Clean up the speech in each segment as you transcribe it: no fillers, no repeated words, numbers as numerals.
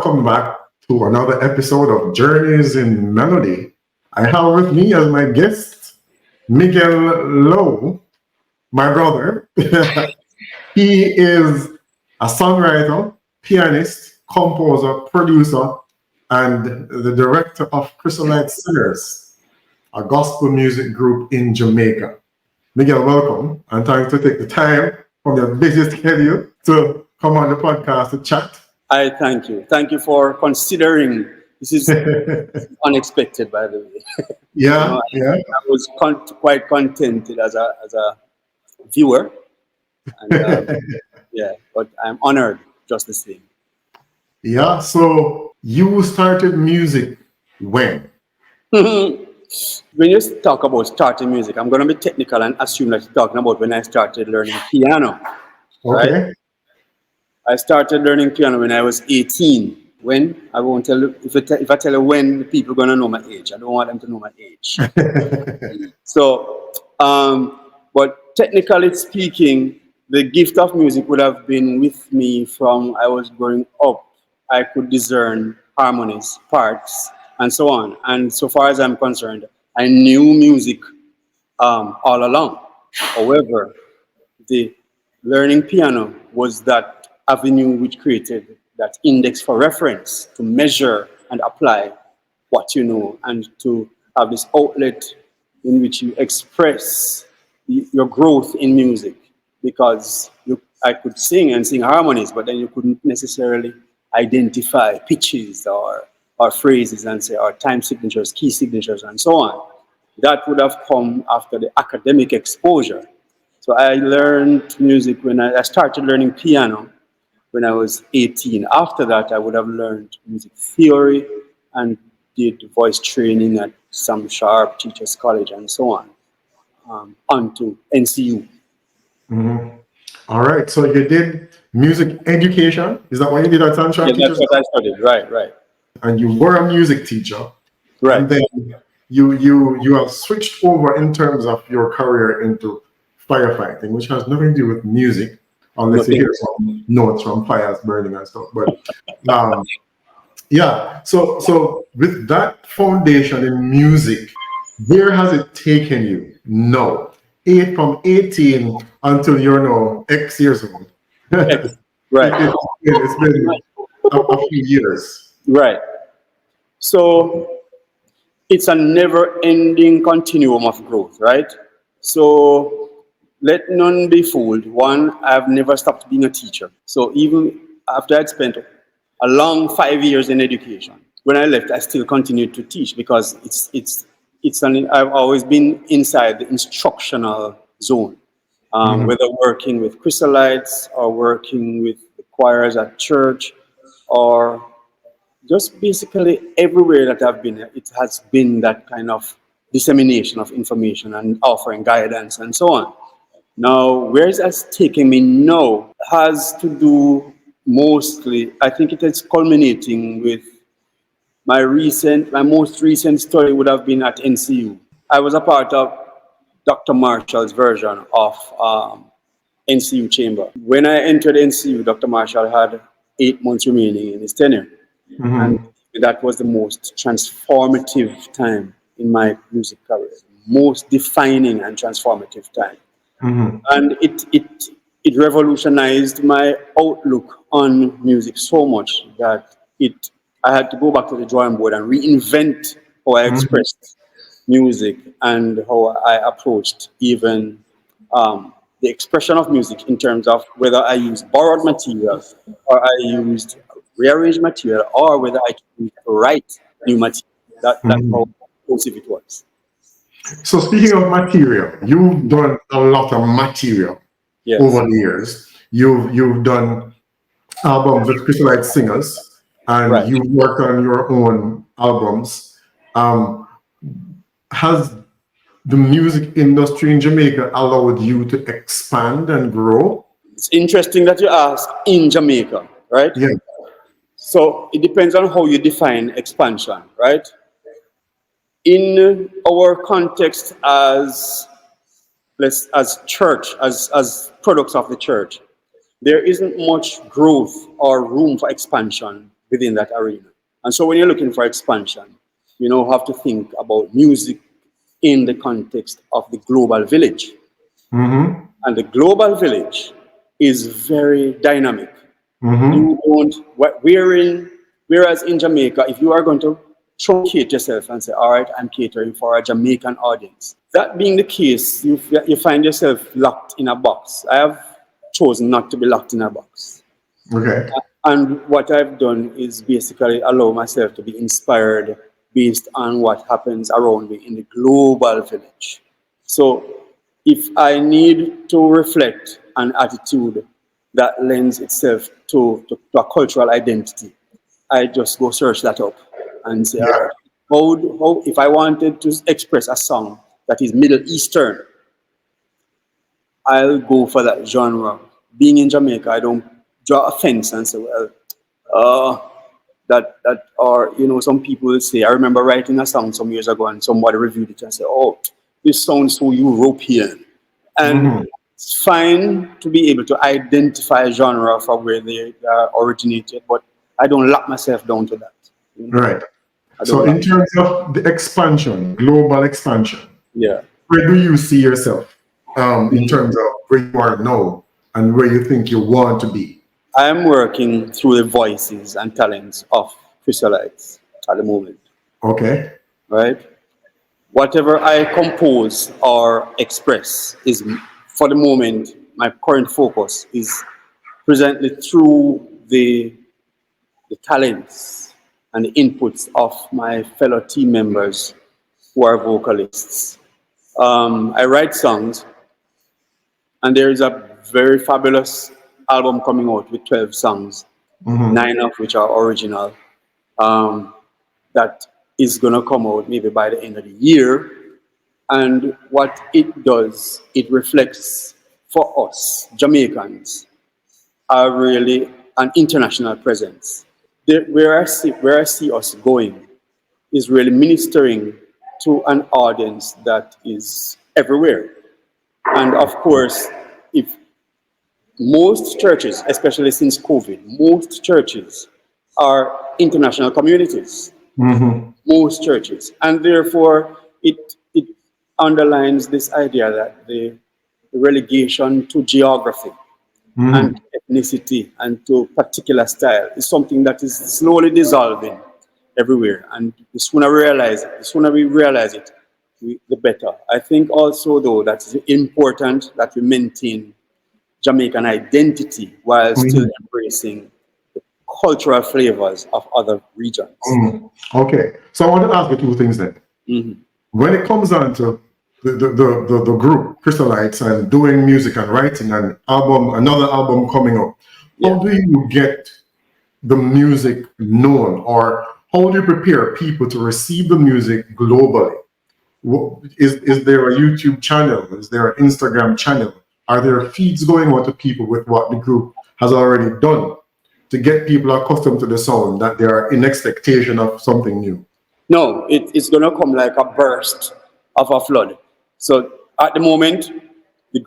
welcome back to another episode of Journeys in Melody. I have with me as my guest Miguel Lowe, my brother. He is a songwriter, pianist, composer, producer, and the director of Chrysolites Singers, a gospel music group in Jamaica. Miguel, welcome, and thanks for taking the time from your busy schedule to come on the podcast to chat. I thank you. Thank you for considering. This is unexpected, by the way. Yeah, I was quite contented as a viewer, and but I'm honored just the same. Yeah. So you started music when? When you talk about starting music, I'm going to be technical and assume that you're talking about when I started learning piano. Okay. Right? I started learning piano when I was 18. When? I won't tell you. If I tell you when, people are going to know my age. I don't want them to know my age. So, but technically speaking, the gift of music would have been with me from I was growing up. I could discern harmonies, parts, and so on. And so far as I'm concerned, I knew music all along. However, the learning piano was that avenue which created that index for reference to measure and apply what you know, and to have this outlet in which you express your growth in music. Because I could sing and sing harmonies, but then you couldn't necessarily identify pitches or phrases and say, or time signatures, key signatures, and so on. That would have come after the academic exposure. So I learned music when I started learning piano when I was 18. After that, I would have learned music theory and did voice training at Sam Sharpe Teachers College and so on, onto NCU. Mm-hmm. All right. So you did music education. Is that what you did at Sam Sharpe Teachers? That's what I studied. Right. And you were a music teacher. Right. And then you have switched over in terms of your career into firefighting, which has nothing to do with music, unless you hear some notes from fires burning and stuff. But so with that foundation in music, where has it taken you? No, from 18 until you're now X years old. Right. It's been a few years. Right. So it's a never-ending continuum of growth, right? So let none be fooled. One, I've never stopped being a teacher. So even after I'd spent a long 5 years in education, when I left, I still continued to teach because I've always been inside the instructional zone, whether working with Chrysolites or working with the choirs at church, or just basically everywhere that I've been, it has been that kind of dissemination of information and offering guidance and so on. Now, where it has taken me now has to do mostly, I think it is culminating with my most recent study would have been at NCU. I was a part of Dr. Marshall's version of NCU chamber. When I entered NCU, Dr. Marshall had 8 months remaining in his tenure. And that was the most transformative time in my music career, most defining and transformative time. And it revolutionized my outlook on music so much that I had to go back to the drawing board and reinvent how I expressed music and how I approached even the expression of music in terms of whether I used borrowed material or I used rearranged material, or whether I can write new material. That's how impulsive it was. So speaking of material, you've done a lot of material over the years. You've done albums with Chrysolites singers, and you've worked on your own albums. Has the music industry in Jamaica allowed you to expand and grow? It's interesting that you ask in Jamaica, right? Yeah. So it depends on how you define expansion, right? In our context as church, as products of the church, there isn't much growth or room for expansion within that arena. And so when you're looking for expansion, you now have to think about music in the context of the global village. Mm-hmm. And the global village is very dynamic. Mm-hmm. You don't, whereas in Jamaica, if you are going to truncate yourself and say, all right, I'm catering for a Jamaican audience. That being the case, you find yourself locked in a box. I have chosen not to be locked in a box. Okay. And what I've done is basically allow myself to be inspired based on what happens around me in the global village. So if I need to reflect an attitude that lends itself to a cultural identity, I just go search that up and say, all Yeah. right, how if I wanted to express a song that is Middle Eastern, I'll go for that genre. Being in Jamaica, I don't draw offense and say, well, that or some people will say, I remember writing a song some years ago and somebody reviewed it and said, oh, this sounds so European. And Mm-hmm. it's fine to be able to identify a genre from where they originated, but I don't lock myself down to that. Right. I So don't in lock. terms of the expansion, global expansion, Yeah. where do you see yourself in terms of where you are now and where you think you want to be? I'm working through the voices and talents of Chrysolites at the moment, Okay. right? Whatever I compose or express is, for the moment, my current focus is presently through the talents and the inputs of my fellow team members who are vocalists. I write songs, and there is a very fabulous album coming out with 12 songs, Mm-hmm. 9 of which are original, that is going to come out maybe by the end of the year. And what it does, it reflects for us, Jamaicans, are really an international presence. Where I see us going is really ministering to an audience that is everywhere. And of course, if most churches, especially since COVID, most churches are international communities. Mm-hmm. Most churches. And therefore, it underlines this idea that the relegation to geography Mm-hmm. and ethnicity and to particular style is something that is slowly dissolving everywhere. And the sooner we realize it, the better. I think also, though, that it's important that we maintain Jamaican identity while still Mm-hmm. embracing the cultural flavors of other regions. Mm. Okay. So I want to ask you two things then. Mhm. When it comes down to the group Chrysolites and doing music and writing an album, another album coming up, Yeah. how do you get the music known, or how do you prepare people to receive the music globally? Is there a YouTube channel? Is there an Instagram channel? Are there feeds going out to people with what the group has already done to get people accustomed to the sound, that they are in expectation of something new? No, it's going to come like a burst of a flood. So at the moment, the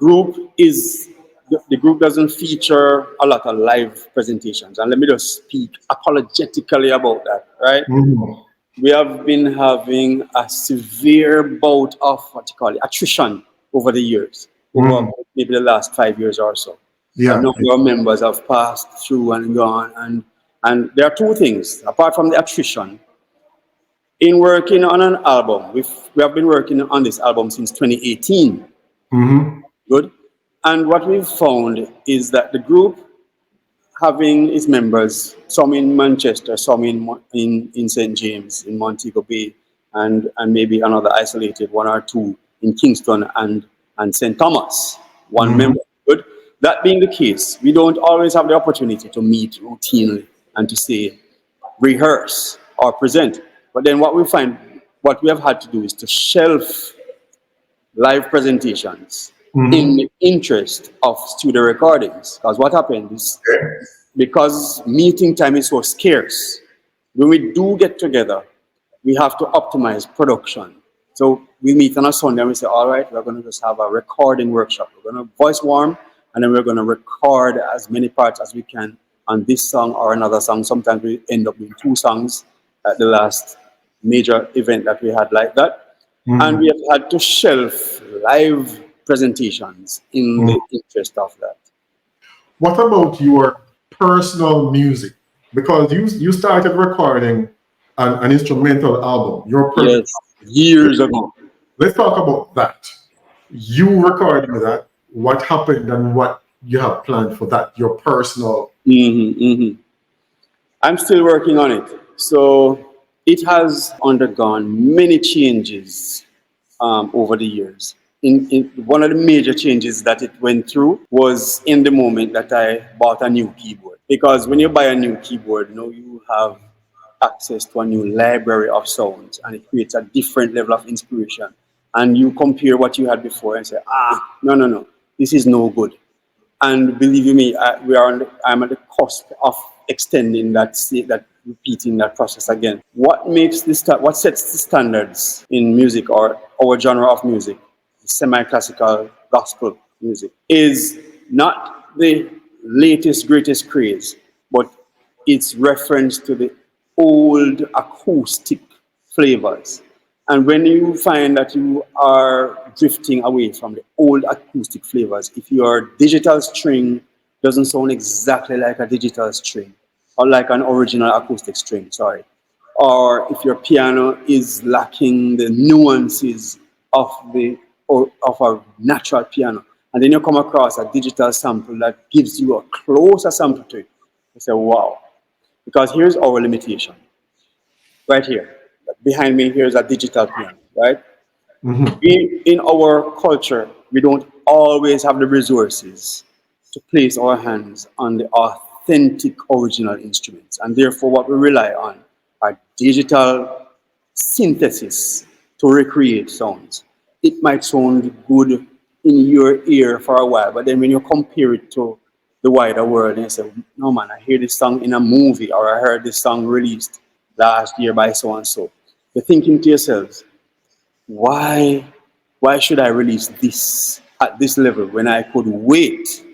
the group doesn't feature a lot of live presentations. And let me just speak apologetically about that, right? Mhm. We have been having a severe bout of what you call it, attrition over the years, over Mhm. maybe the last 5 years or so. A Yeah. number of members have passed through and gone. And there are two things, apart from the attrition. In working on an album, we have been working on this album since 2018. Hmm. Good. And what we've found is that the group, having its members, some in Manchester, some in St. James, in Montego Bay, and maybe another isolated one or two in Kingston and St. Thomas, one Hmm. member. Good. That being the case, we don't always have the opportunity to meet routinely and to say, rehearse or present. But then what we have had to do is to shelf live presentations in Hmm. the interest of studio recordings. Because what happened is, Okay. because meeting time is so scarce, when we do get together, we have to optimize production. So we meet on a Sunday and we say, all right, we're going to just have a recording workshop. We're going to voice warm, and then we're going to record as many parts as we can on this song or another song. Sometimes we end up doing 2 songs at the last major event that we had like that. And we have had to shelf live presentations in the interest of that. What about your personal music? Because you started recording an instrumental album, your personal. Yes, years ago. Let's talk about that. You recording that, what happened and what you have planned for that, your personal. I'm still working on it. So it has undergone many changes over the years. One of the major changes that it went through was in the moment that I bought a new keyboard. Because when you buy a new keyboard, you have access to a new library of sounds, and it creates a different level of inspiration. And you compare what you had before and say, no, this is no good. And believe you me, I'm at the cusp of extending that repeating that process again. What sets the standards in music or our genre of music, semi-classical gospel music, is not the latest greatest craze, but its reference to the old acoustic flavors. And when you find that you are drifting away from the old acoustic flavors, if your digital string doesn't sound exactly like a digital string, or like an original acoustic string, or if your piano is lacking the nuances of a natural piano, and then you come across a digital sample that gives you a closer sample to it, you say, wow. Because here's our limitation. Right here. Behind me, here's a digital piano, right? In our culture, we don't always have the resources to place our hands on the authentic original instruments. And therefore, what we rely on are digital synthesis to recreate sounds. It might sound good in your ear for a while, but then when you compare it to the wider world and you say, no man, I hear this song in a movie, or I heard this song released last year by so and so, you're thinking to yourselves, why should I release this at this level when I could wait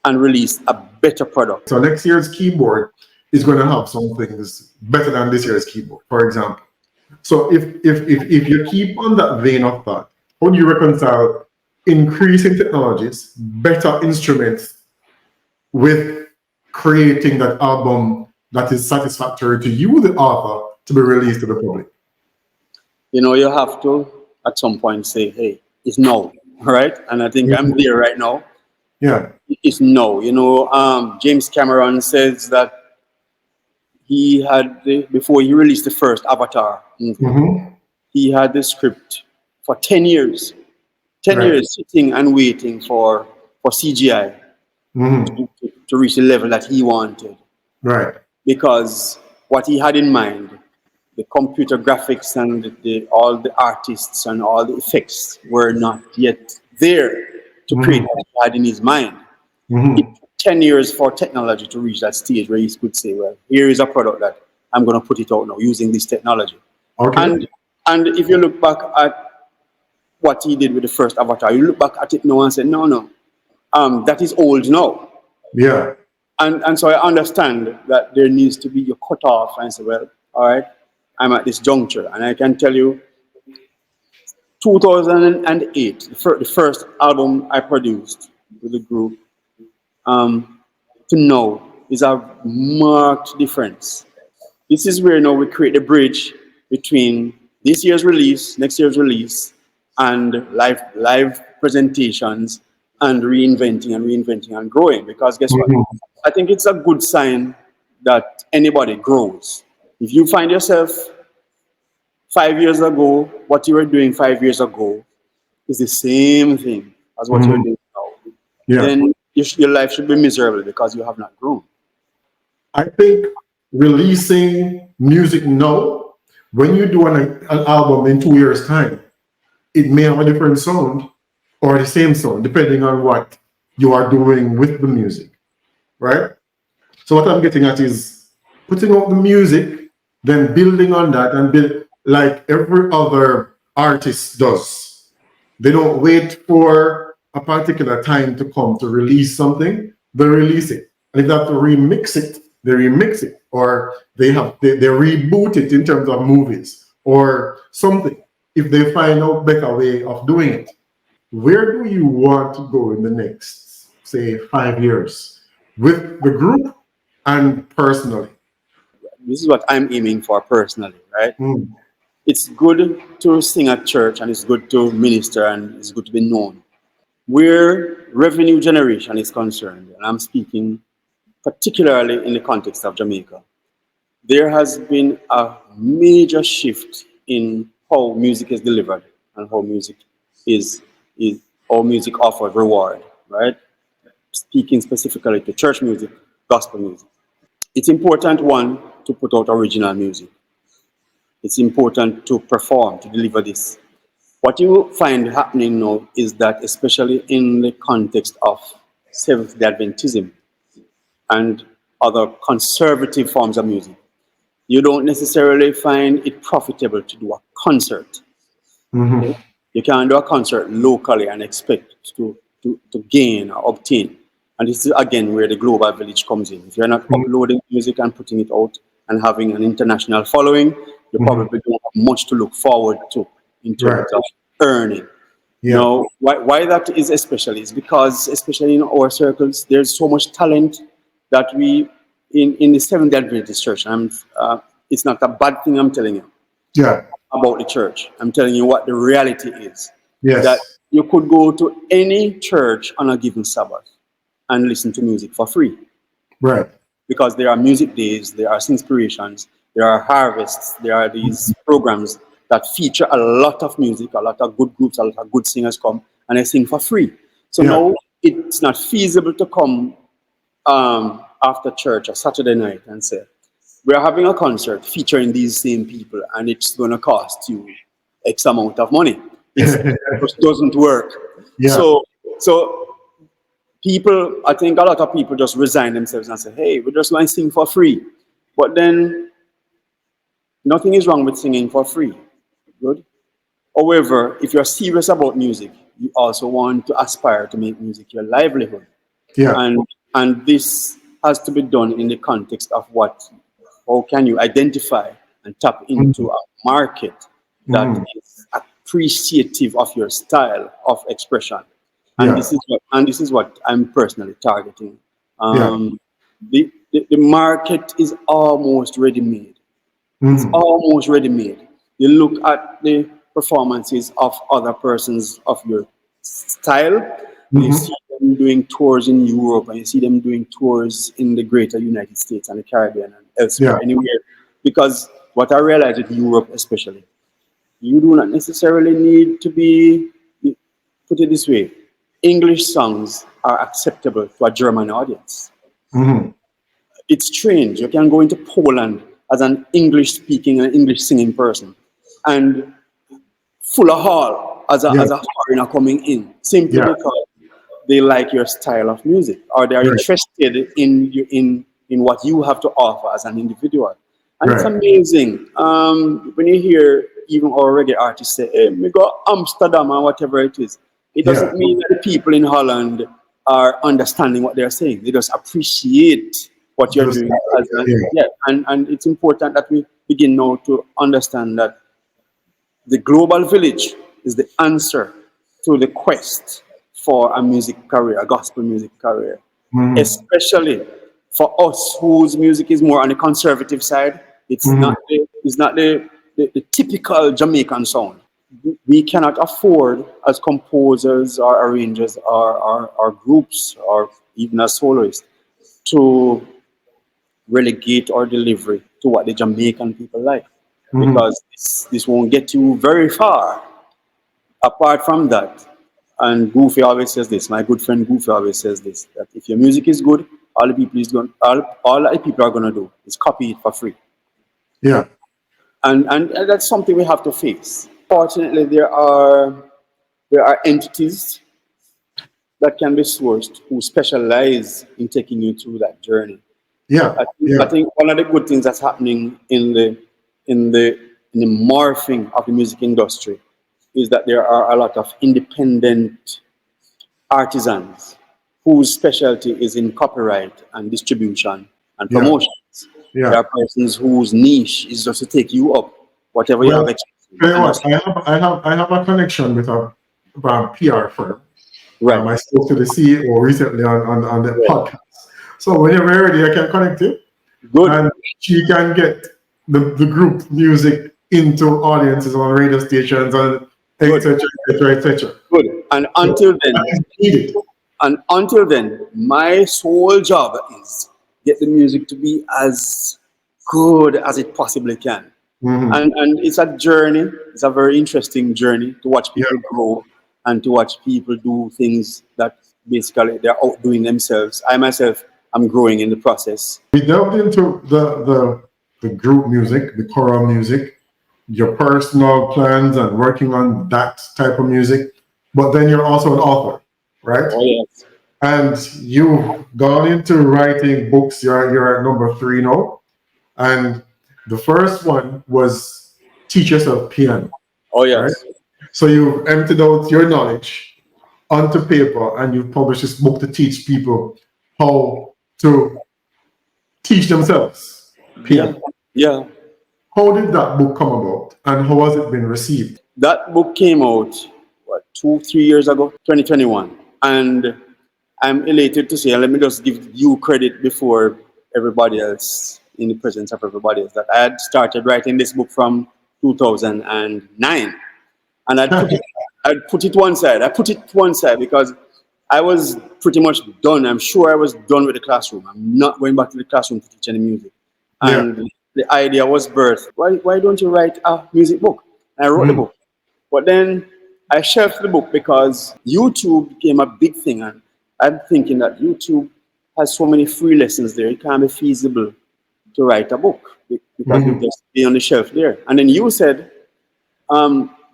and release a better product? So next year's keyboard is going to have some things better than this year's keyboard, for example. So if you keep on that vein of thought, how do you reconcile increasing technologies, better instruments, with creating that album that is satisfactory to you, the author, to be released to the public? You have to, at some point, say, hey, it's no, right? And I think I'm there right now. Yeah. It's no. James Cameron says that he had, before he released the first Avatar movie, he had the script for 10 years. 10 years sitting and waiting for CGI to reach the level that he wanted. Right. Because what he had in mind, the computer graphics and all the artists and all the effects were not yet there to create what he had in his mind. It took 10 years for technology to reach that stage where he could say, well, here is a product that I'm going to put it out now using this technology. Okay. And if you look back at what he did with the first Avatar, you look back at it now and say, no, that is old now. Yeah. And so I understand that there needs to be a cutoff and say, well, all right, I'm at this juncture. And I can tell you, 2008, the first album I produced with the group, to now is a marked difference. This is where now we create the bridge between this year's release, next year's release, and live presentations and reinventing and growing. Because guess what? I think it's a good sign that anybody grows. If you find yourself 5 years ago, what you were doing 5 years ago is the same thing as what you're doing now, then your life should be miserable because you have not grown. I think releasing music now, when you do an album in 2 years' time, it may have a different sound or the same sound, depending on what you are doing with the music, right? So what I'm getting at is putting out the music, then building on that and build like every other artist does. They don't wait for a particular time to come to release something, they release it. And if they have to remix it, they remix it, or they reboot it in terms of movies or something. If they find out better way of doing it, where do you want to go in the next, say, 5 years with the group and personally? This is what I'm aiming for personally, right? Mm. It's good to sing at church and it's good to minister and it's good to be known. Where revenue generation is concerned, and I'm speaking particularly in the context of Jamaica, there has been a major shift in how music is delivered and how music is how music offers reward, right? Speaking specifically to church music, gospel music. It's important, one, to put out original music. It's important to perform, to deliver this. What you find happening now is that, especially in the context of Seventh-day Adventism and other conservative forms of music, you don't necessarily find it profitable to do a concert. Mm-hmm. Okay? You can't do a concert locally and expect to gain or obtain. And this is again where the global village comes in. If you're not uploading music and putting it out and having an international following, you probably don't have much to look forward to in terms of earning. Yeah. Now, why that is especially is because, especially in our circles, there's so much talent that we, in the Seventh-day Adventist Church, it's not a bad thing I'm telling you Yeah. about the church. I'm telling you what the reality is. Yes. That you could go to any church on a given Sabbath and listen to music for free. Right. Because there are music days, there are inspirations, there are harvests, there are these programs that feature a lot of music, a lot of good groups, a lot of good singers come and they sing for free. So now it's not feasible to come after church or Saturday night and say, we're having a concert featuring these same people and it's going to cost you X amount of money. It just doesn't work. Yeah. So people, I think a lot of people just resign themselves and say, hey, we're just going to sing for free. But then nothing is wrong with singing for free. Good. However, if you're serious about music, you also want to aspire to make music your livelihood. Yeah. And this has to be done in the context of how can you identify and tap into a market that is appreciative of your style of expression. And this is what I'm personally targeting. The market is almost ready-made. It's almost ready-made. You look at the performances of other persons of your style, you see them doing tours in Europe, and you see them doing tours in the greater United States and the Caribbean and elsewhere, anywhere. Because what I realize with Europe especially, you do not necessarily need to be, put it this way, English songs are acceptable to a German audience. It's strange. You can go into Poland as an English-speaking and English-singing person, and full of hall as a foreigner coming in, simply because they like your style of music, or they are interested in what you have to offer as an individual. And it's amazing when you hear even our reggae artists say, hey, we go Amsterdam or whatever it is. It doesn't mean that the people in Holland are understanding what they're saying. They just appreciate what you're doing. And it's important that we begin now to understand that the global village is the answer to the quest for a music career, a gospel music career. Especially for us whose music is more on the conservative side. It's not the typical Jamaican sound. We cannot afford as composers or arrangers or groups or even as soloists to relegate our delivery to what the Jamaican people like. Because this won't get you very far. Apart from that, and Goofy always says this, my good friend Goofy always says this, that if your music is good, all the people are gonna do is copy it for free. Yeah. And that's something we have to face. Fortunately, there are entities that can be sourced who specialize in taking you through that journey. I think one of the good things that's happening in the morphing of the music industry is that there are a lot of independent artisans whose specialty is in copyright and distribution and Yeah. promotions. Yeah. There are persons whose niche is just to take you up, whatever you Well, have tell you what, experienced. I have a connection with a PR firm. Right. I spoke to the CEO recently on the Right. podcast. So whenever you're ready, I can connect you, Good. and she can get the group music into audiences on radio stations and etc. etc. Good. And until then, my sole job is get the music to be as good as it possibly can. Mhm. And it's a journey. It's a very interesting journey to watch people Yeah. grow and to watch people do things that basically they're outdoing themselves. I myself am growing in the process. We delved into the group music, the choral music, your personal plans and working on that type of music, but then you're also an author, right? Oh yes. And you've gone into writing books. You're at number 3 now, and the first one was Teach Yourself Piano, Oh right? yes. So you've emptied out your knowledge onto paper, and you've published this book to teach people how to teach themselves Yeah. piano. Yeah. How did that book come about, and how has it been received? That book came out, 2-3 years ago, 2021. And I'm elated to say, and let me just give you credit before everybody else, in the presence of everybody else, that I had started writing this book from 2009. And I'd put it one side. I put it one side because I was pretty much done. I'm sure I was done with the classroom. I'm not going back to the classroom to teach any music. Yeah. And the idea was birthed. Why don't you write a music book? And I wrote the book. But then I shelved the book because YouTube became a big thing. And I'm thinking that YouTube has so many free lessons there. It can't be feasible to write a book because it just be on the shelf there. And then you said,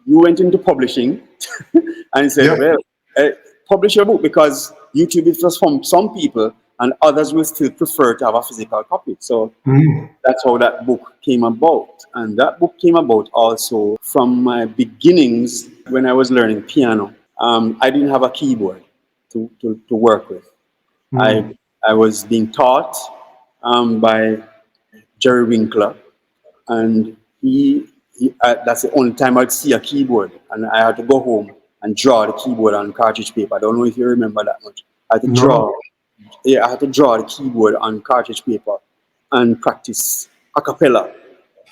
you went into publishing and said, Yeah. well, publish your book because YouTube is just from some people and others will still prefer to have a physical copy. So that's how that book came about. And that book came about also from my beginnings when I was learning piano. I didn't have a keyboard to work with. I was being taught by Jerry Winkler, and that's the only time I'd see a keyboard, and I had to go home and draw the keyboard on cartridge paper. I don't know if you remember that much. I had to draw. Yeah, I had to draw the keyboard on cartridge paper and practice a cappella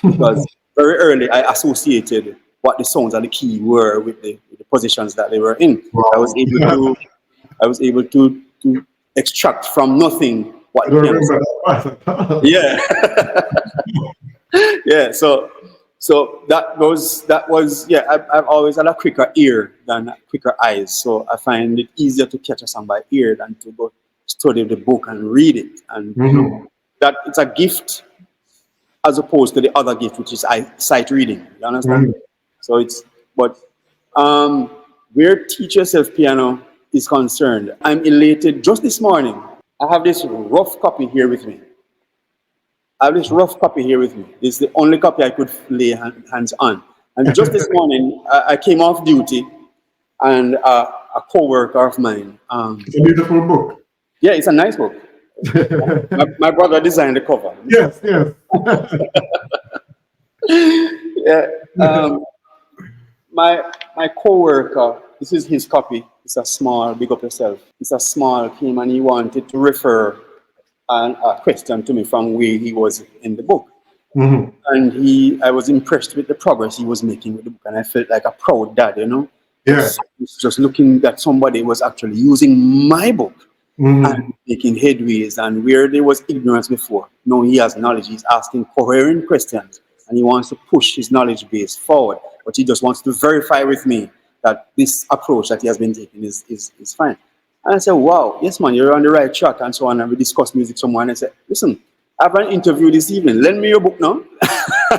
because very early I associated what the sounds of the key were with the positions that they were in. I was able to extract from nothing what I the don't piano remember that. yeah. Yeah, so that was yeah, I've always had a quicker ear than quicker eyes, so I find it easier to catch a song by ear than to go study the book and read it. And you know, that it's a gift as opposed to the other gift, which is sight reading. You understand? So it's, but where Teach Yourself Piano is concerned, I'm elated. Just this morning, I have this rough copy here with me. This is the only copy I could lay hands on. And just this morning, I came off duty, and a co-worker of mine. It's a beautiful book. Yeah, it's a nice book. my brother designed the cover. Yes. Yeah. My co-worker, this is his copy. It's a small, big up yourself. It's a small, came and he wanted to refer a question to me from where he was in the book. And I was impressed with the progress he was making with the book, and I felt like a proud dad, you know. Yeah. Just looking that somebody was actually using my book and making headways, and where there was ignorance before, now he has knowledge. He's asking coherent questions, and he wants to push his knowledge base forward. But he just wants to verify with me that this approach that he has been taking is fine. And I said, wow, yes, man, you're on the right track, and so on. And we discussed music someone, and I said, listen, I have an interview this evening. Lend me your book now.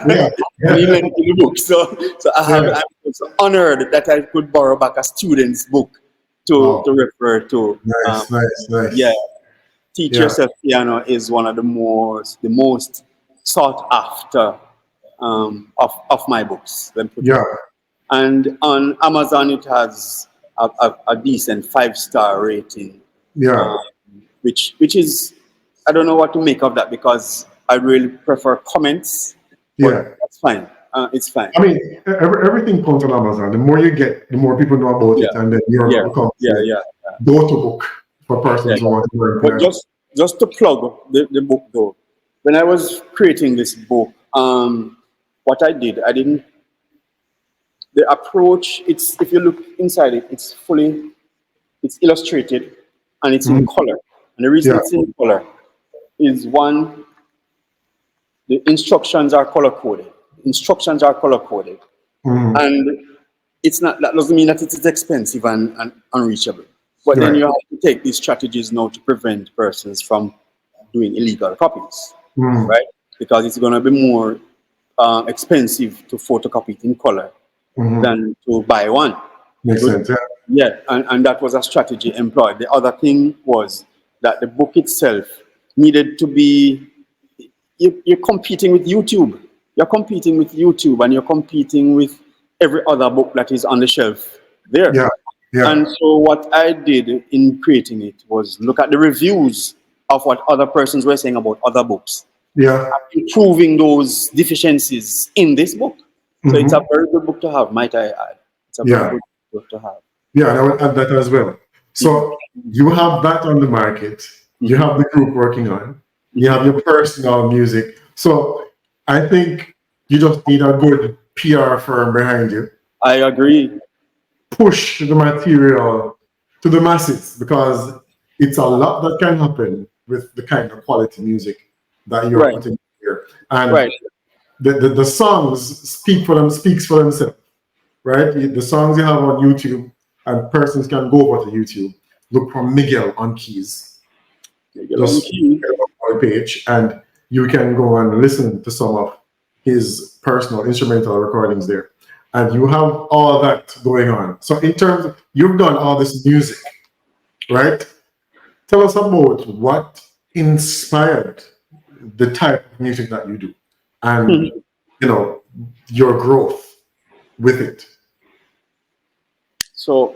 Yeah. And he lent me the book. So I'm so honored that I could borrow back a student's book to refer to. Nice. Yeah. Teach Yourself Piano is one of the most sought after of my books. And on Amazon, it has a decent 5-star rating. Yeah. which is, I don't know what to make of that, because I really prefer comments, but Yeah. that's fine. It's fine. I mean, everything comes on Amazon. The more you get, the more people know about it, Yeah, and then you're yeah, becomes yeah, the yeah, go-to book for yeah. persons who want to learn But piano. just to plug the book though, when I was creating this book, what I did, I didn't. The approach, it's, if you look inside it, it's illustrated and it's in Mhm. color. And the reason Yeah. it's in color is, one, the instructions are color coded. Instructions are color coded. Mhm. And it's not, that doesn't mean that it is expensive and unreachable. But then Right. you have to take these strategies now to prevent persons from doing illegal copies, Mhm. right? Because it's going to be more expensive to photocopy it in color Mhm. than to buy one. Makes Good. sense. Yeah. Yeah, and that was a strategy employed. The other thing was that the book itself needed to be, you're competing with YouTube. You're competing with YouTube, and you're competing with every other book that is on the shelf there. Yeah. Yeah. And so what I did in creating it was look at the reviews of what other persons were saying about other books, Yeah. improving those deficiencies in this book. So it's a Mhm. very good book to have, might I add. It's a very Yeah. good book to have. Yeah. And I will add that as well. Mhm. So you have that on the market. You Mhm. have the group working on. You Mhm. have your personal music. So I think you just need a good PR firm behind you. I agree. Push the material to the masses, because it's a lot that can happen with the kind of quality music that you're Right, putting here. And right. the songs speaks for themselves, right? The songs you have on YouTube, and persons can go over to YouTube, look for Miguel on keys, Miguel just Lowe. get up on the page, and you can go and listen to some of his personal instrumental recordings there. And you have all that going on. So in terms of, you've done all this music, right? Tell us about what inspired the type of music that you do, and you know, your growth with it. So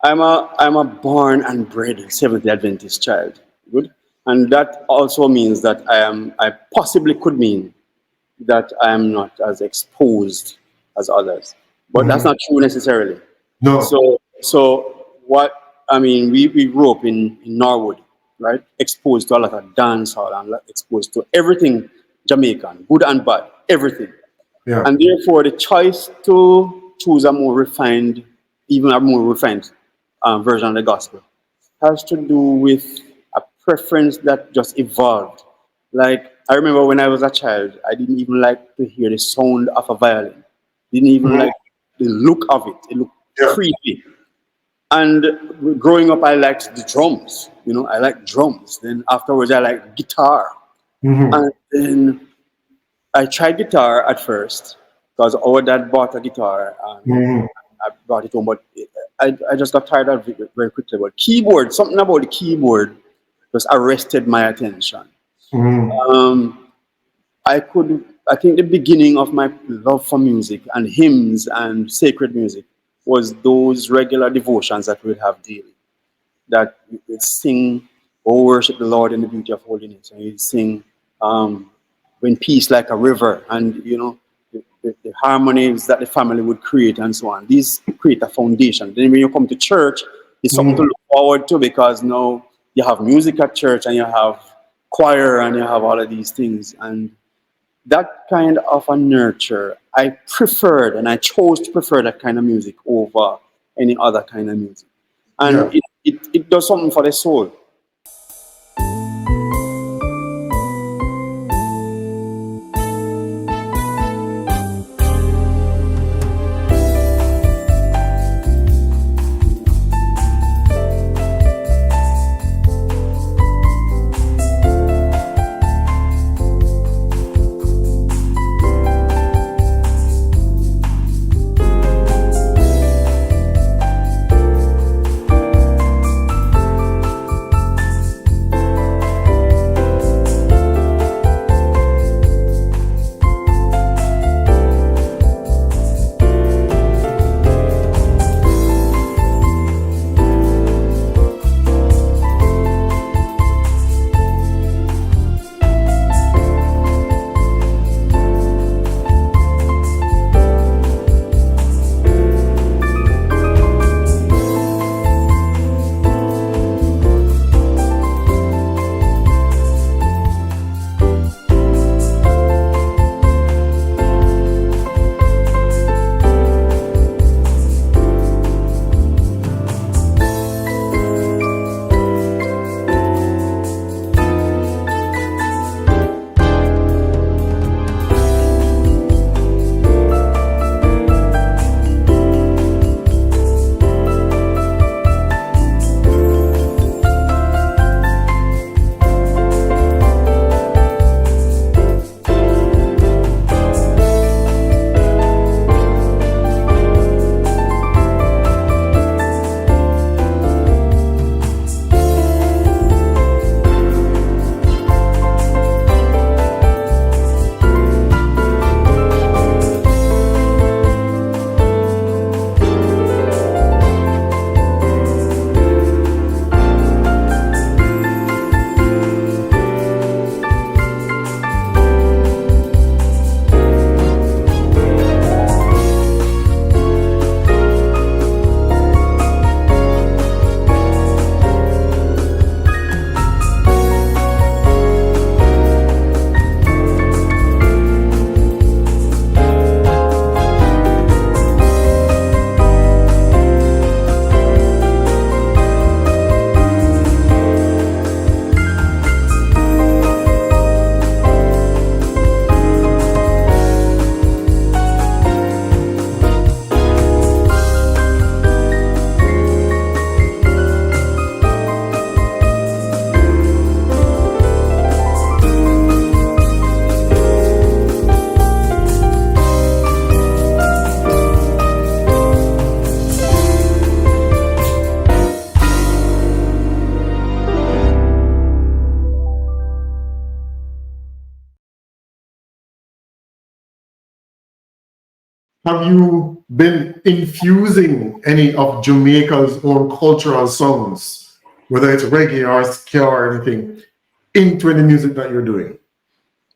I'm a born and bred Seventh-day Adventist child. Good, and that also means that I possibly could mean that I am not as exposed as others, but that's Mhm. not true necessarily. No. So what I mean, we grew up in Norwood, right? Exposed to a lot of dance hall and exposed to everything Jamaican, good and bad, everything. Yeah. And therefore, the choice to choose a more refined, even a more refined version of the gospel has to do with a preference that just evolved. Like, I remember when I was a child, I didn't even like to hear the sound of a violin. Didn't even Mhm. like the look of it. It looked Yeah. creepy. And growing up, I liked the drums. I liked drums. Then afterwards, I liked guitar. Mhm. And then I tried guitar at first because our dad bought a guitar and Mhm. I brought it home, but I just got tired of it very quickly. But keyboard, something about the keyboard just arrested my attention. Mhm. Um, I think the beginning of my love for music and hymns and sacred music was those regular devotions that we'd have daily. That we'd sing, "Oh, worship the Lord in the beauty of holiness," and you'd sing, "When peace like a river," and the harmonies that the family would create and so on. These create a foundation. Then when you come to church, it's something to Mhm. look forward to, because now you have music at church and you have choir and you have all of these things. And that kind of a nurture, I preferred and I chose to prefer that kind of music over any other kind of music. And Yeah. it does something for the soul. have you been infusing any of Jamaica's own cultural songs, whether it's reggae or ska or anything, into any music that you're doing?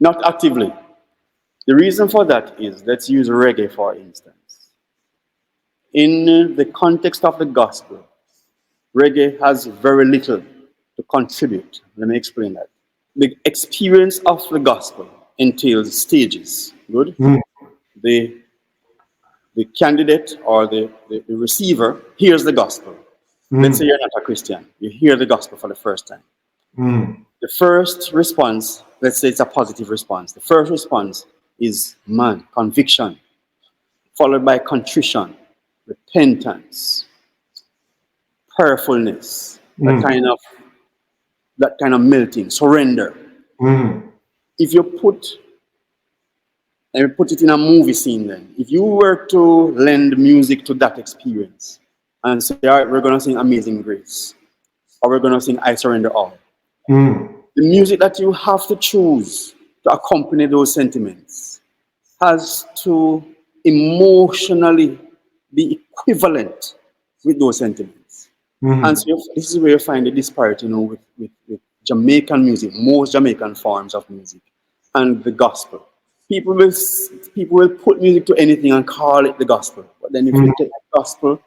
Not actively. The reason for that is, let's use reggae for instance. In the context of the gospel, reggae has very little to contribute. Let me explain that. The experience of the gospel entails stages. Good? The candidate or the receiver hears the gospel. Let's say you're not a Christian. You hear the gospel for the first time. The first response, let's say it's a positive response. The first response is conviction, followed by contrition, repentance, prayerfulness, that kind of melting, surrender. If you put it in a movie scene, then if you were to lend music to that experience and say, all right, we're going to sing Amazing Grace, or we're going to sing I Surrender All, the music that you have to choose to accompany those sentiments has to emotionally be equivalent with those sentiments. And so this is where you find the disparity, with Jamaican music, most Jamaican forms of music, and the gospel. People will put music to anything and call it the gospel. But then if you take the gospel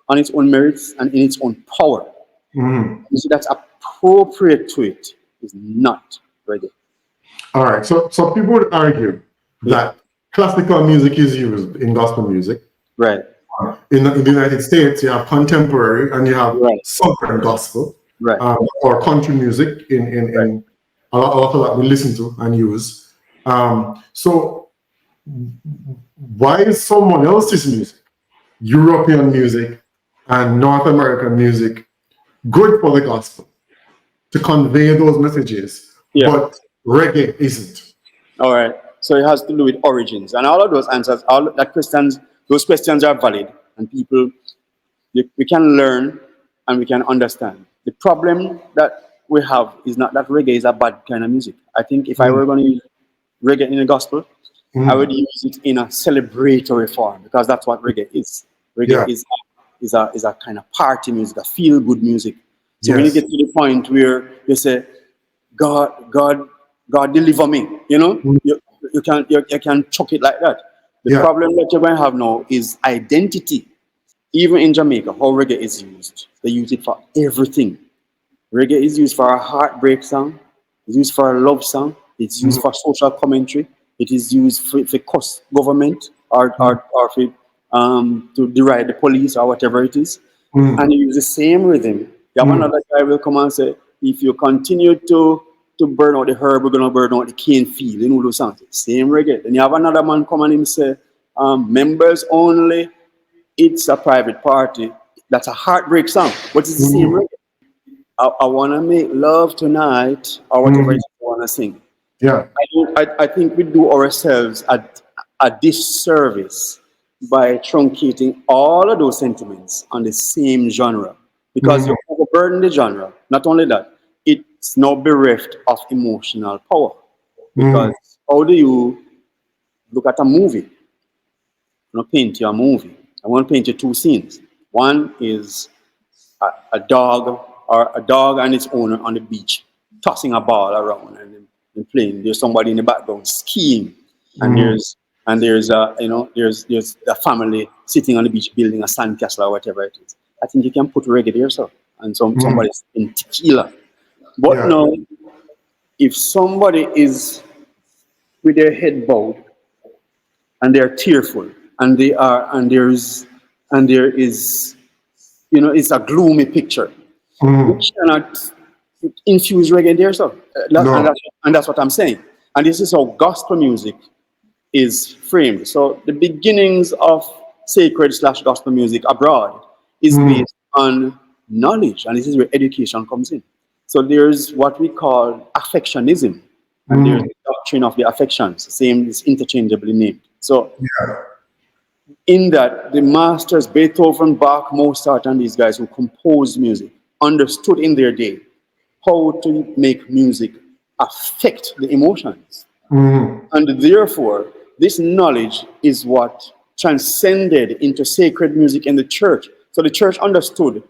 on its own merits and in its own power, music that's appropriate to it is not reggae. All right. So people would argue that classical music is used in gospel music. Right. In the United States, you have contemporary and you have southern gospel, or country music in a lot of that we listen to and use. So why is someone else's music, European music and North American music, good for the gospel to convey those messages, but reggae isn't? All right. So it has to do with origins, and all of those answers, those questions are valid, and we can learn and we can understand. The problem that we have is not that reggae is a bad kind of music. I think if I were going to use reggae in the gospel, I would use it in a celebratory form, because that's what reggae is. Reggae is a kind of party music, a feel-good music. So when you get to the point where you say, God deliver me, you can chuck it like that. The problem that you're going to have now is identity. Even in Jamaica, how reggae is used, they use it for everything. Reggae is used for a heartbreak song. It's used for a love song. It's used for social commentary. It is used for cuss government or for, to deride the police or whatever it is. And you use the same rhythm. You have another guy will come and say, if you continue to burn out the herb, we're going to burn out the cane field. You know those songs. Same reggae. Then you have another man come and him say, members only, it's a private party. That's a heartbreak song. But it's the same reggae. I want to make love tonight, or whatever it is you want to sing. Yeah. I think we do ourselves a disservice by truncating all of those sentiments on the same genre, because you overburden the genre. Not only that, it's now bereft of emotional power. Because how do you look at a movie? I'm going to paint you a movie. I want to paint you two scenes. One is a dog and its owner on the beach tossing a ball around and playing. There's somebody in the background skiing, and there's a family sitting on the beach building a sandcastle or whatever it is. I think you can put reggae there, sir, and somebody's in tequila. But no, if somebody is with their head bowed and they're tearful and there is it's a gloomy picture, we cannot infuse reggae there, sir. And that's what I'm saying. And this is how gospel music is framed. So the beginnings of sacred/gospel music abroad is based on knowledge, and this is where education comes in. So there's what we call affectionism, and there's the doctrine of the affections. Same is interchangeably named. So in that, the masters, Beethoven, Bach, Mozart, and these guys who composed music understood in their day how to make music affect the emotions. And therefore, this knowledge is what transcended into sacred music in the church. So the church understood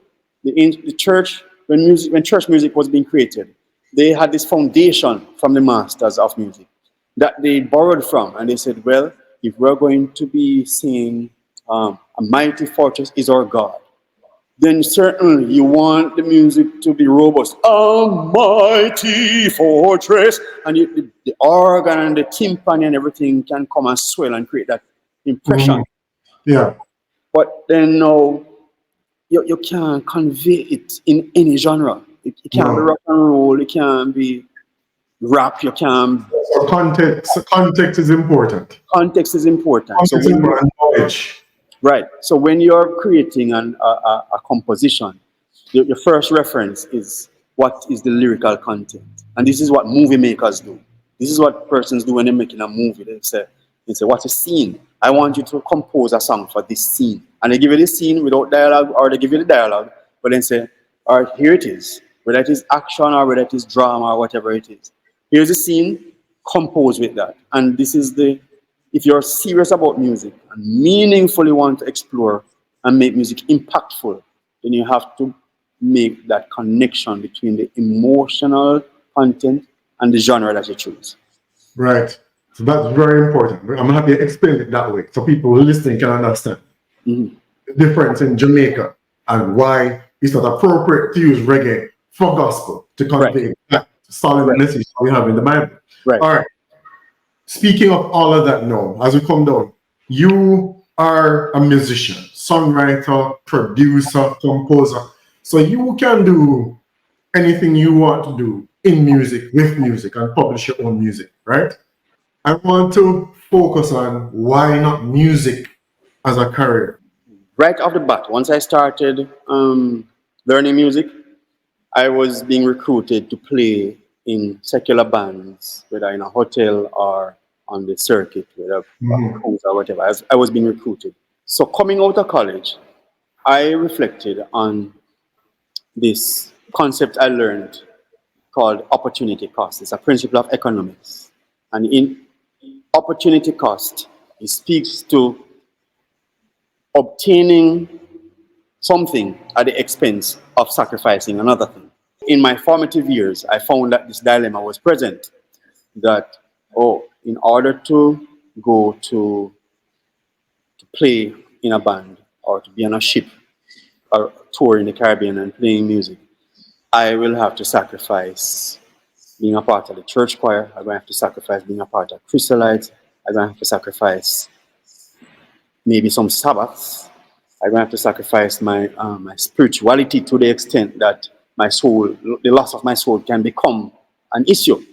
the church when church music was being created. They had this foundation from the masters of music that they borrowed from, and they said, well, if we're going to be singing a mighty fortress is our God, then certainly you want the music to be robust. A mighty fortress. And the organ and the timpani and everything can come and swell and create that impression. Yeah. But then now, you can't convey it in any genre. It can't be rock and roll, it can't be rap, you can't. So context is important. Context is important. Context is important. Knowledge. Right. So when you're creating a composition, your first reference is what is the lyrical content. And this is what movie makers do. This is what persons do when they're making a movie. They say, what's a scene? I want you to compose a song for this scene. And they give you the scene without dialogue, or they give you the dialogue, but then say, all right, here it is. Whether it is action or whether it is drama or whatever it is. Here's the scene, compose with that. And this is if you're serious about music and meaningfully want to explore and make music impactful, then you have to make that connection between the emotional content and the genre that you choose. Right. So that's very important. I'm happy you explained it that way so people listening can understand the difference in Jamaica and why it's not appropriate to use reggae for gospel to convey that solid message we have in the Bible. Right. All right. Speaking of all of that now, as we come down, you are a musician, songwriter, producer, composer. So you can do anything you want to do in music, with music, and publish your own music, right? I want to focus on why not music as a career. Right off the bat, once I started learning music, I was being recruited to play in secular bands, whether in a hotel or on the circuit, whether or whatever. I was being recruited. So coming out of college, I reflected on this concept I learned called opportunity cost. It's a principle of economics. And in opportunity cost, it speaks to obtaining something at the expense of sacrificing another thing. In my formative years, I found that this dilemma was present, that, in order to go to play in a band or to be on a ship or tour in the Caribbean and playing music, I will have to sacrifice being a part of the church choir. I'm going to have to sacrifice being a part of Chrysolites. I'm going to have to sacrifice maybe some Sabbaths. I'm going to have to sacrifice my spirituality to the extent that my soul, the loss of my soul, can become an issue.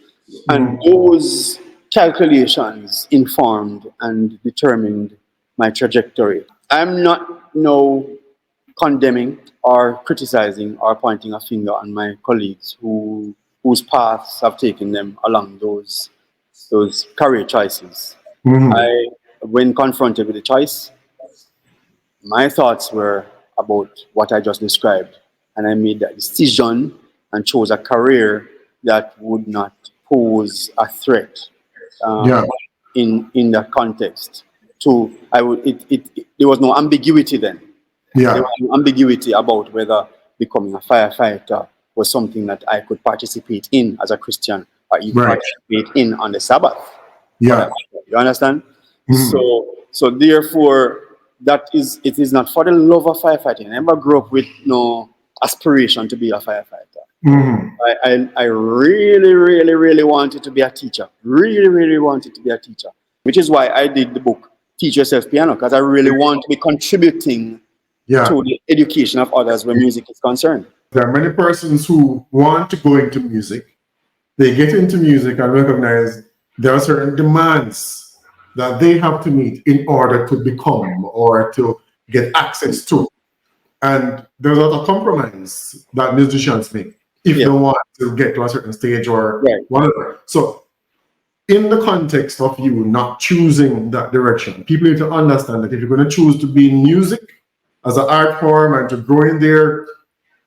And those calculations informed and determined my trajectory. I'm not condemning or criticizing or pointing a finger on my colleagues whose paths have taken them along those career choices. When confronted with the choice, my thoughts were about what I just described, and I made that decision and chose a career that would not pose a threat in that context. There was no ambiguity then. There was no ambiguity about whether becoming a firefighter was something that I could participate in as a Christian or even participate in on the Sabbath. You understand? So therefore, it is not for the love of firefighting. I never grew up with no aspiration to be a firefighter. I really, really, really wanted to be a teacher. Really, really wanted to be a teacher. Which is why I did the book, Teach Yourself Piano, because I really want to be contributing to the education of others where music is concerned. There are many persons who want to go into music. They get into music and recognize there are certain demands that they have to meet in order to become or to get access to. And there's a lot of compromise that musicians make if they want to get to a certain stage or whatever. So in the context of you not choosing that direction, people need to understand that if you're going to choose to be in music as an art form and to grow in there,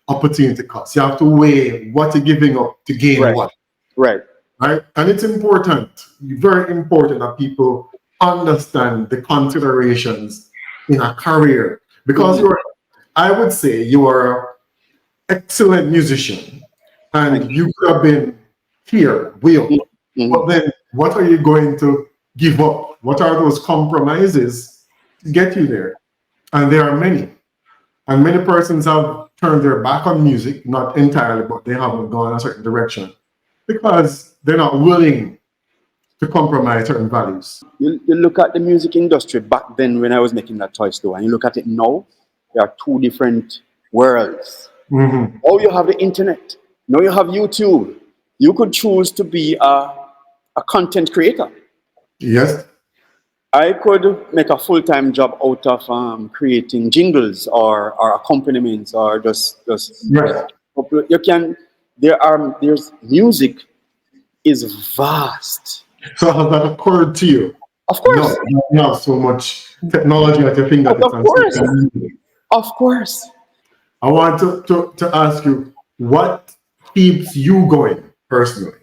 opportunity costs. You have to weigh what you're giving up to gain what. Right? And it's important, very important that people understand the considerations in a career? Because I would say you are an excellent musician and you could have been here, Will. But then what are you going to give up? What are those compromises to get you there? And there are many. And many persons have turned their back on music, not entirely, but they haven't gone a certain direction because they're not willing to compromise certain values. You look at the music industry back then when I was making that choice though, and you look at it now, there are two different worlds. Oh, you have the internet. Now you have YouTube. You could choose to be a content creator. Yes. I could make a full-time job out of creating jingles or accompaniments or just Right. you can. There's music is vast. So has that occurred to you? Of course. No, you have so much technology at your fingertips. Of course. Of course. I want to ask you, what keeps you going personally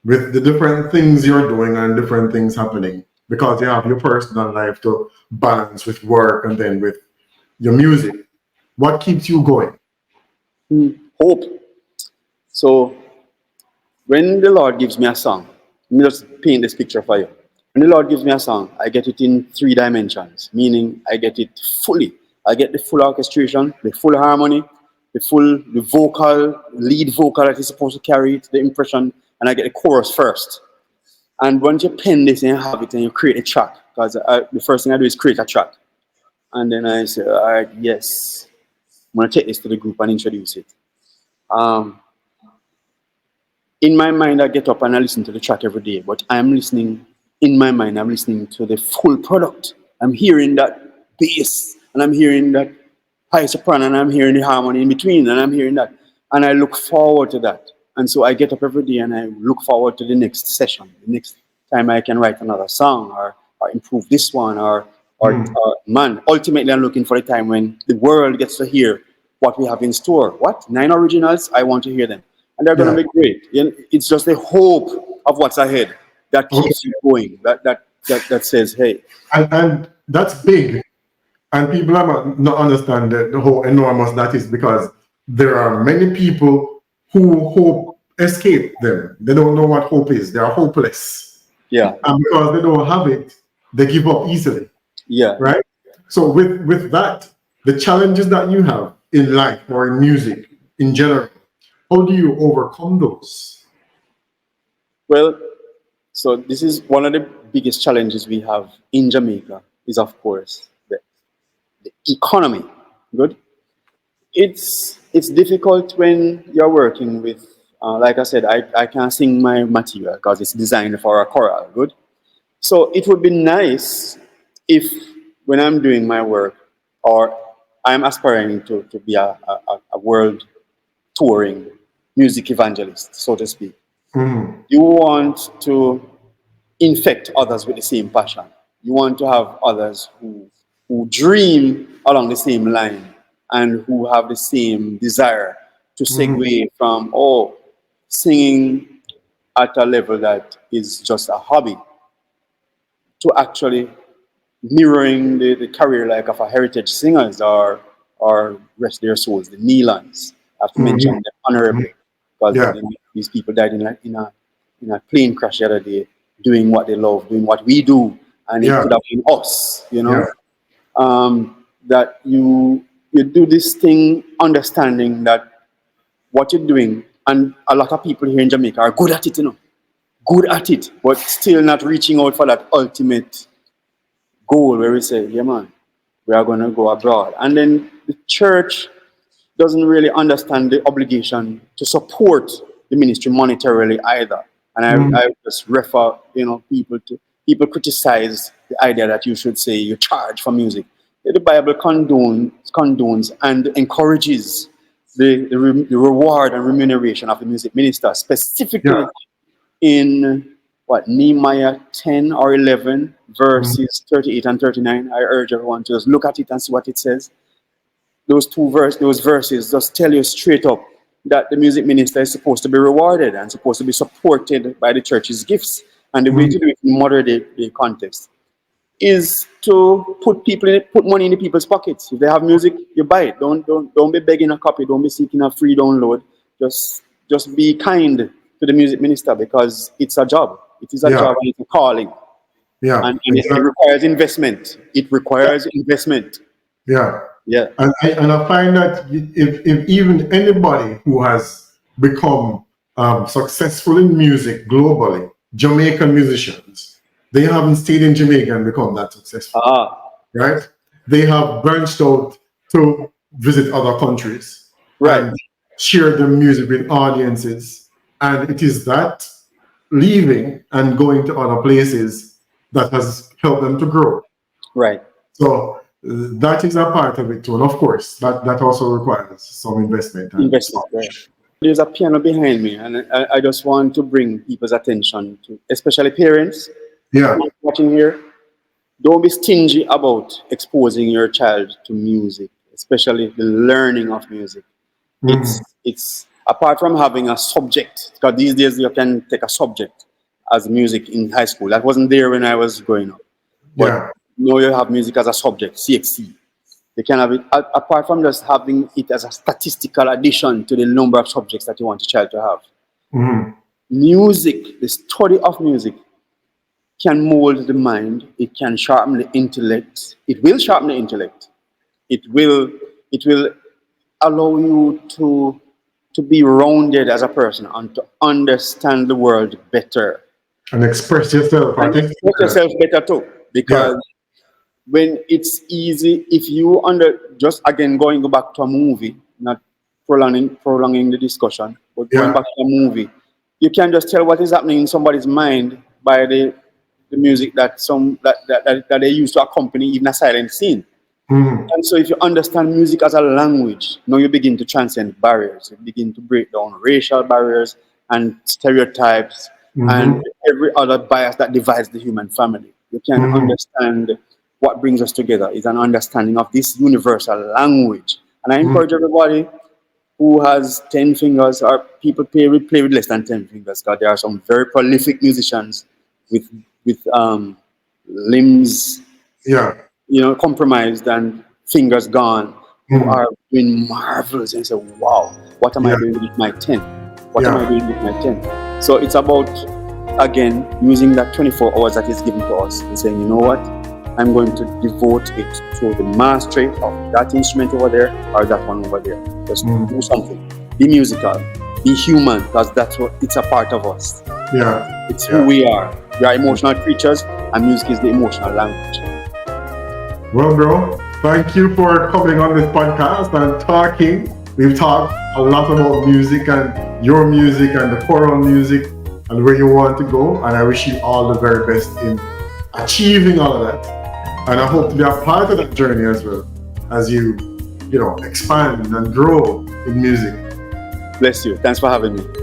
with the different things you're doing and different things happening? Because you have your personal life to balance with work and then with your music. What keeps you going? Hope. So when the Lord gives me a song, let me just paint this picture for you. When the Lord gives me a song, I get it in 3 dimensions, meaning I get it fully. I get the full orchestration, the full harmony, the vocal, lead vocal that is supposed to carry it, the impression, and I get the chorus first. And once you pen this and you have it and you create a track, because the first thing I do is create a track. And then I say, all right, yes, I'm going to take this to the group and introduce it. In my mind, I get up and I listen to the track every day, but in my mind, I'm listening to the full product. I'm hearing that bass, and I'm hearing that high soprano, and I'm hearing the harmony in between, and I'm hearing that. And I look forward to that. And so I get up every day and I look forward to the next session, the next time I can write another song or improve this one or man, ultimately I'm looking for the time when the world gets to hear what we have in store. What? 9 originals? I want to hear them. And they're going to be great. It's just the hope of what's ahead that keeps you going, that says, hey. And that's big. And people are not understand how enormous that is, because there are many people who hope escape them. They don't know what hope is. They are hopeless. Yeah. And because they don't have it, they give up easily. Yeah. Right? So with that, the challenges that you have in life or in music in general, how do you overcome those? Well, so this is one of the biggest challenges we have in Jamaica is, of course, the economy. Good. It's difficult when you're working with, like I said, I can't sing my material because it's designed for a choral. Good. So it would be nice if when I'm doing my work or I'm aspiring to be a world touring music evangelist, so to speak, you want to infect others with the same passion. You want to have others who dream along the same line and who have the same desire to segue from, singing at a level that is just a hobby to actually mirroring the career like of a heritage singers or rest their souls, the Neelans. I have to mention them honorably because these people died in a plane crash the other day, doing what they love, doing what we do, and it could have been us, you know. That you do this thing understanding that what you're doing, and a lot of people here in Jamaica are good at it, you know, good at it, but still not reaching out for that ultimate goal where we say, yeah man, we are going to go abroad. And then the church doesn't really understand the obligation to support the ministry monetarily either. And I just refer, people criticize the idea that you should say you charge for music. The Bible condones and encourages the reward and remuneration of the music minister, specifically in Nehemiah 10 or 11, verses 38 and 39. I urge everyone to just look at it and see what it says. Those verses just tell you straight up that the music minister is supposed to be rewarded and supposed to be supported by the church's gifts. And the way to do it in modern day context is to put money in the people's pockets. If they have music, you buy it. Don't be begging a copy. Don't be seeking a free download. Just be kind to the music minister, because it's a job. It is a job and it's a calling. Yeah. And it requires investment. It requires investment. Yeah. Yeah. And I find that if even anybody who has become successful in music globally, Jamaican musicians, they haven't stayed in Jamaica and become that successful. Right? They have branched out to visit other countries. Right. And share their music with audiences. And it is that leaving and going to other places that has helped them to grow. Right. So that is a part of it too. And of course, that also requires some investment. Right. There's a piano behind me, and I just want to bring people's attention to, especially parents watching here. Don't be stingy about exposing your child to music, especially the learning of music. It's apart from having a subject, because these days you can take a subject as music in high school. That wasn't there when I was growing up. But now you have music as a subject, CXC. You can have it apart from just having it as a statistical addition to the number of subjects that you want your child to have. Music, the study of music, can mold the mind. It can sharpen the intellect. It will sharpen the intellect. It will allow you to be rounded as a person and to understand the world better. And express yourself. And express yourself better too. Because when it's easy, if you just again go back to a movie, not prolonging the discussion, but going back to a movie, you can just tell what is happening in somebody's mind by the music that they use to accompany even a silent scene. And so if you understand music as a language, now you begin to transcend barriers. You begin to break down racial barriers and stereotypes and every other bias that divides the human family. You can understand what brings us together is an understanding of this universal language. And I encourage everybody who has 10 fingers, or people play with less than 10 fingers, because there are some very prolific musicians with limbs compromised and fingers gone, who are doing marvels, and say, wow, what am I doing with my 10? What am I doing with my 10? So it's about, again, using that 24 hours that is given to us and saying, you know what, I'm going to devote it to the mastery of that instrument over there or that one over there. Just do something. Be musical. Be human, because that's what it's a part of us. It's who we are. We are emotional creatures, and music is the emotional language. Well, bro, thank you for coming on this podcast and talking. We've talked a lot about music and your music and the choral music and where you want to go. And I wish you all the very best in achieving all of that. And I hope to be a part of that journey as well, as you expand and grow in music. Bless you. Thanks for having me.